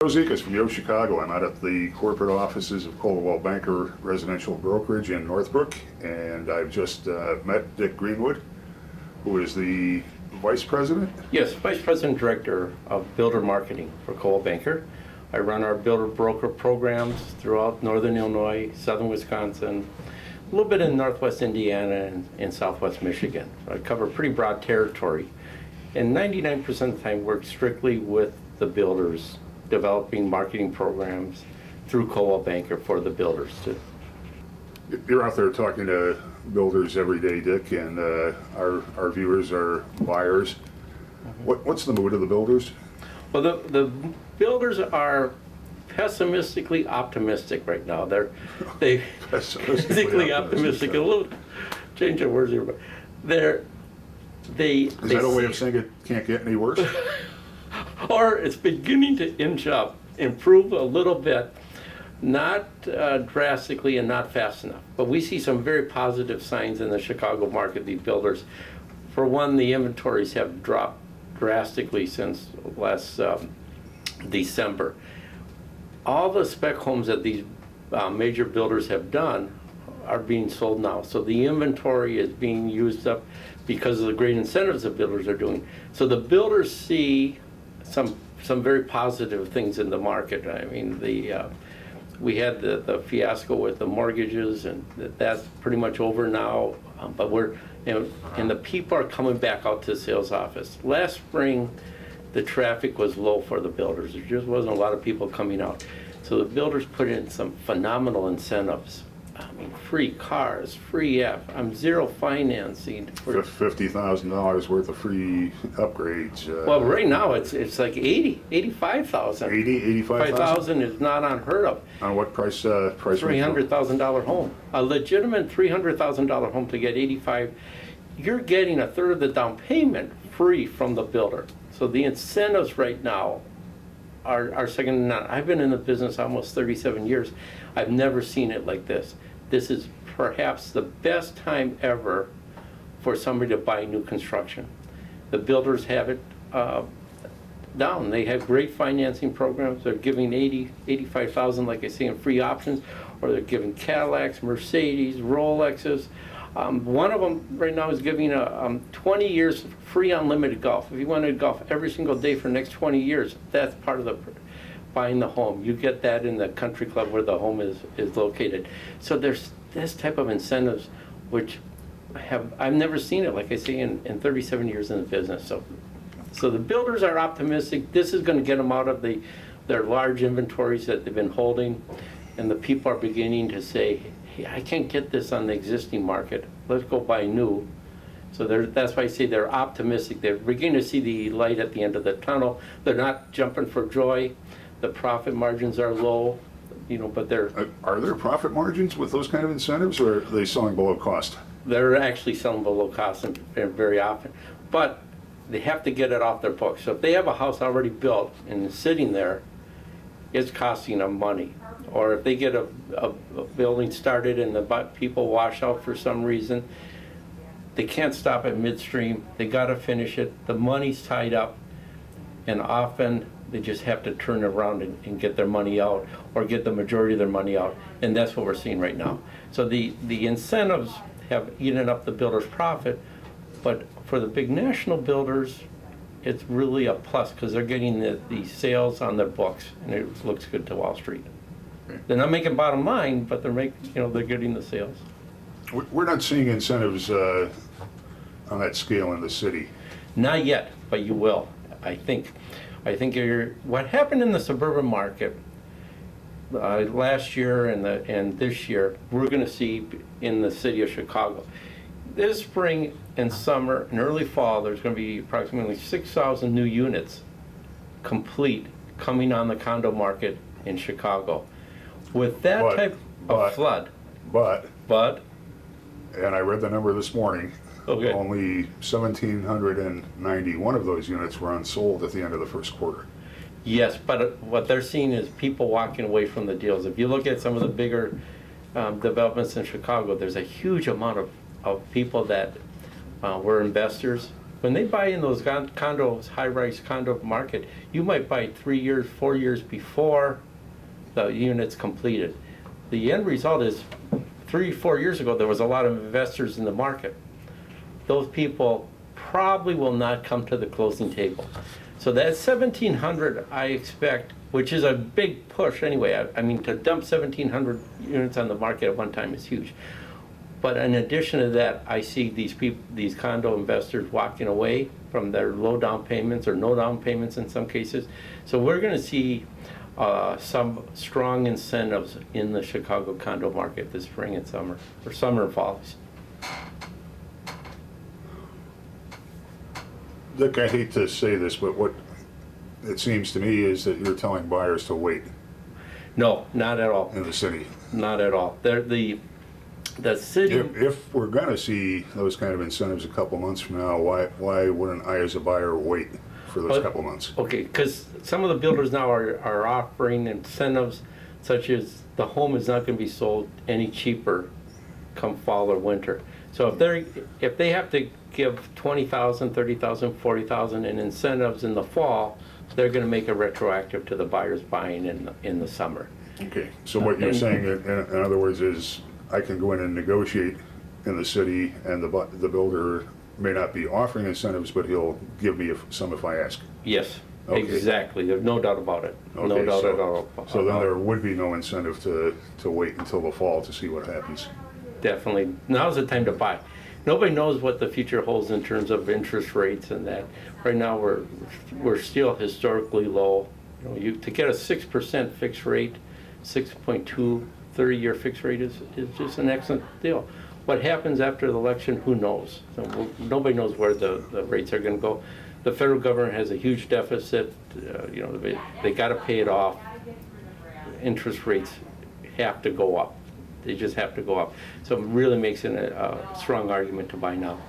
Zekas from Yo Chicago. I'm out at the corporate offices of Coldwell Banker Residential Brokerage in Northbrook, and I've just met Dick Greenwood, who is the Vice President? Yes, Vice President Director of Builder Marketing for Coldwell Banker. I run our builder broker programs throughout northern Illinois, southern Wisconsin, a little bit in northwest Indiana and southwest Michigan. I cover pretty broad territory, and 99% of the time work strictly with the builders, developing marketing programs through Coldwell Banker for the builders too. You're out there talking to builders every day, Dick, and our viewers are buyers. What's the mood of the builders? Well, the builders are pessimistically optimistic right now. They pessimistically optimistic. A little change of words here, but Is that a way of saying it can't get any worse? Or it's beginning to inch up, improve a little bit, not drastically and not fast enough. But we see some very positive signs in the Chicago market, these builders. For one, the inventories have dropped drastically since last December. All the spec homes that these major builders have done are being sold now. So the inventory is being used up because of the great incentives the builders are doing. So the builders see some very positive things in the market. I mean, we had the fiasco with the mortgages, and that's pretty much over now. But and the people are coming back out to the sales office. Last spring, the traffic was low for the builders. There just wasn't a lot of people coming out. So the builders put in some phenomenal incentives. I mean, free cars, free zero financing. For $50,000 worth of free upgrades. Well, right now it's like 85,000. 85,000 is not unheard of. On what price? $300,000 home. A legitimate $300,000 home to get 85. You're getting a third of the down payment free from the builder. So the incentives right now are second to none. I've been in the business almost 37 years. I've never seen it like this. This is perhaps the best time ever for somebody to buy new construction. The builders have it down. They have great financing programs. They're giving 85,000, like I say, in free options, or they're giving Cadillacs, Mercedes, Rolexes. One of them right now is giving 20 years free unlimited golf. If you want to golf every single day for the next 20 years, that's part of the buying the home. You get that in the country club where the home is located. So there's this type of incentives which I've never seen it, like I say, in 37 years in the business. So the builders are optimistic. This is going to get them out of their large inventories that they've been holding, and the people are beginning to say, hey, I can't get this on the existing market. Let's go buy new. So that's why I say they're optimistic. They're beginning to see the light at the end of the tunnel. They're not jumping for joy. The profit margins are low, but they're... Are there profit margins with those kind of incentives, or are they selling below cost? They're actually selling below cost and very often. But they have to get it off their books. So if they have a house already built and it's sitting there, it's costing them money. Or if they get a building started and the people wash out for some reason, they can't stop at midstream. They got to finish it. The money's tied up, and often they just have to turn around and get their money out, or get the majority of their money out, and that's what we're seeing right now. So the incentives have eaten up the builder's profit, but for the big national builders, it's really a plus because they're getting the sales on their books, and it looks good to Wall Street. Okay. They're not making bottom line, but they're getting the sales. We're not seeing incentives on that scale in the city. Not yet, but you will. I think what happened in the suburban market last year and this year, we're going to see in the city of Chicago. This spring and summer and early fall, there's going to be approximately 6,000 new units complete coming on the condo market in Chicago. With that type of flood. But, and I read the number this morning, okay. Only 1,791 of those units were unsold at the end of the first quarter. Yes, but what they're seeing is people walking away from the deals. If you look at some of the bigger developments in Chicago, there's a huge amount of people that were investors When they buy in those condos, high-rise condo market, you might buy 3 years, 4 years before the unit's completed. The end result is 3, 4 years ago, there was a lot of investors in the market. Those people probably will not come to the closing table. So that 1,700, I expect, which is a big push anyway. I mean, to dump 1,700 units on the market at one time is huge. But in addition to that, I see these condo investors walking away from their low down payments or no down payments in some cases. So we're going to see some strong incentives in the Chicago condo market this spring and summer, or summer and fall. Dick, I hate to say this, but what it seems to me is that you're telling buyers to wait No, not at all. in the city. Not at all. The city. If we're going to see those kind of incentives a couple months from now, why wouldn't I as a buyer wait for those couple months? Okay, because some of the builders now are offering incentives such as the home is not going to be sold any cheaper come fall or winter. So if they have to give $20,000, $30,000, $40,000 in incentives in the fall, they're going to make it retroactive to the buyers buying in the summer. Okay, so what you're saying, in other words, is I can go in and negotiate in the city, and the builder may not be offering incentives, but he'll give me some if I ask. Yes, Okay. exactly. There's no doubt about it. Okay, No doubt at all. So then there would be no incentive to wait until the fall to see what happens. Definitely. Now's the time to buy. Nobody knows what the future holds in terms of interest rates and that. Right now, we're still historically low. You know, to get a 6% fixed rate, 6.2 30-year fixed rate is just an excellent deal. What happens after the election, who knows? So nobody knows where the rates are going to go. The federal government has a huge deficit. You know, they got to pay it off. Interest rates have to go up. They just have to go up. So it really makes it a strong argument to buy now.